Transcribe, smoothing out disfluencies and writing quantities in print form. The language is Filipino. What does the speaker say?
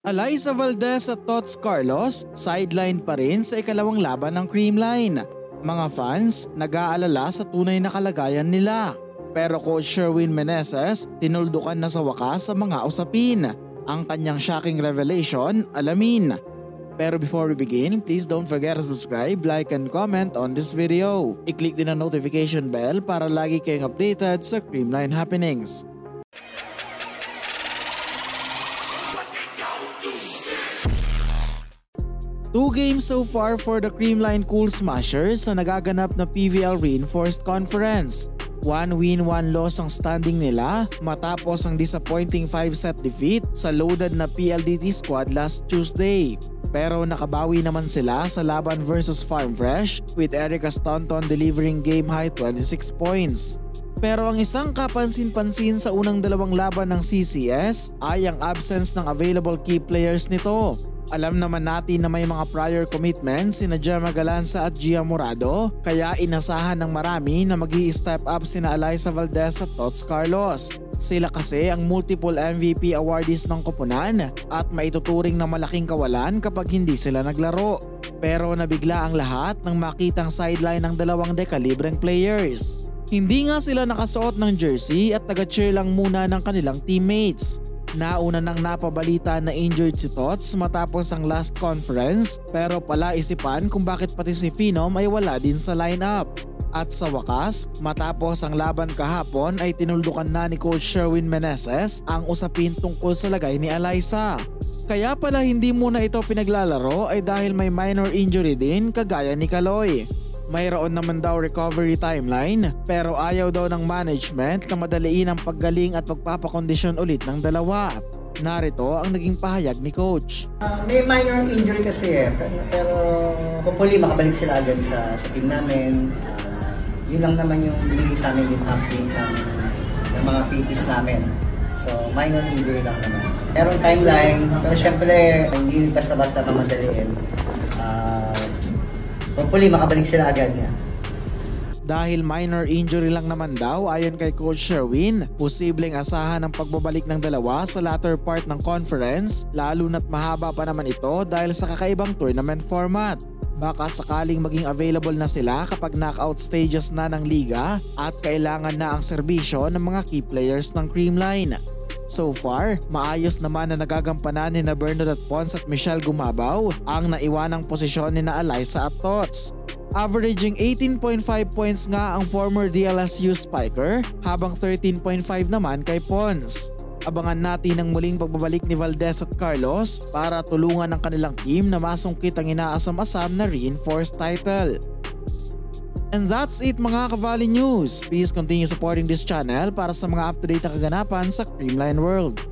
Alyssa Valdez at Tots Carlos sideline pa rin sa ikalawang laban ng Creamline. Mga fans nag-aalala sa tunay na kalagayan nila. Pero Coach Sherwin Meneses tinuldukan na sa wakas sa mga usapin. Ang kanyang shocking revelation, alamin. Pero before we begin, please don't forget to subscribe, like and comment on this video. I-click din ang notification bell para lagi kayong updated sa Creamline happenings. Two games so far for the Creamline Cool Smashers sa nagaganap na PVL Reinforced Conference. 1 win, 1 loss ang standing nila matapos ang disappointing 5-set defeat sa loaded na PLDT squad last Tuesday. Pero nakabawi naman sila sa laban versus Farm Fresh with Erica Staunton delivering game high 26 points. Pero ang isang kapansin-pansin sa unang dalawang laban ng CCS ay ang absence ng available key players nito. Alam naman natin na may mga prior commitments sina Gemma Galanza at Gia Morado, kaya inasahan ng marami na mag-i-step up sina Alyssa Valdez at Tots Carlos. Sila kasi ang multiple MVP awardees ng koponan at maituturing na malaking kawalan kapag hindi sila naglaro. Pero nabigla ang lahat nang makitang sideline ng dalawang dekalibreng players. Hindi nga sila nakasuot ng jersey at taga-cheer lang muna ng kanilang teammates. Nauna nang napabalita na injured si Tots matapos ang last conference, pero pala isipan kung bakit pati si Phenom ay wala din sa lineup. At sa wakas, matapos ang laban kahapon ay tinuldukan na ni Coach Sherwin Meneses ang usapin tungkol sa lagay ni Alyssa. Kaya pala hindi muna ito pinaglalaro ay dahil may minor injury din kagaya ni Kaloy. Mayroon naman daw recovery timeline pero ayaw daw ng management na madaliin ang paggaling at pagpapakondisyon ulit ng dalawa. Narito ang naging pahayag ni Coach. May minor injury kasi pero hopefully makabalik sila agad sa team namin. Yun lang naman yung binigay sa amin yung update ng mga PTs namin. So minor injury lang naman. Meron timeline pero syempre hindi basta-basta mamadaliin. Hopefully makabalik sila agad niya. Dahil minor injury lang naman daw ayon kay Coach Sherwin, posibleng asahan ang pagbabalik ng dalawa sa latter part ng conference lalo na't mahaba pa naman ito dahil sa kakaibang tournament format. Baka sakaling maging available na sila kapag knockout stages na ng liga at kailangan na ang serbisyo ng mga key players ng Creamline. So far, maayos naman na nagagampanan ni na Bernard at Pons at Michelle Gumabaw ang naiwanang posisyon ni na Alyssa at Tots. Averaging 18.5 points nga ang former DLSU spiker habang 13.5 naman kay Pons. Abangan natin ang muling pagbabalik ni Valdez at Carlos para tulungan ang kanilang team na masungkit ang inaasam-asam na reinforced title. And that's it mga Kavali News. Please continue supporting this channel para sa mga up-to-date na kaganapan sa Creamline World.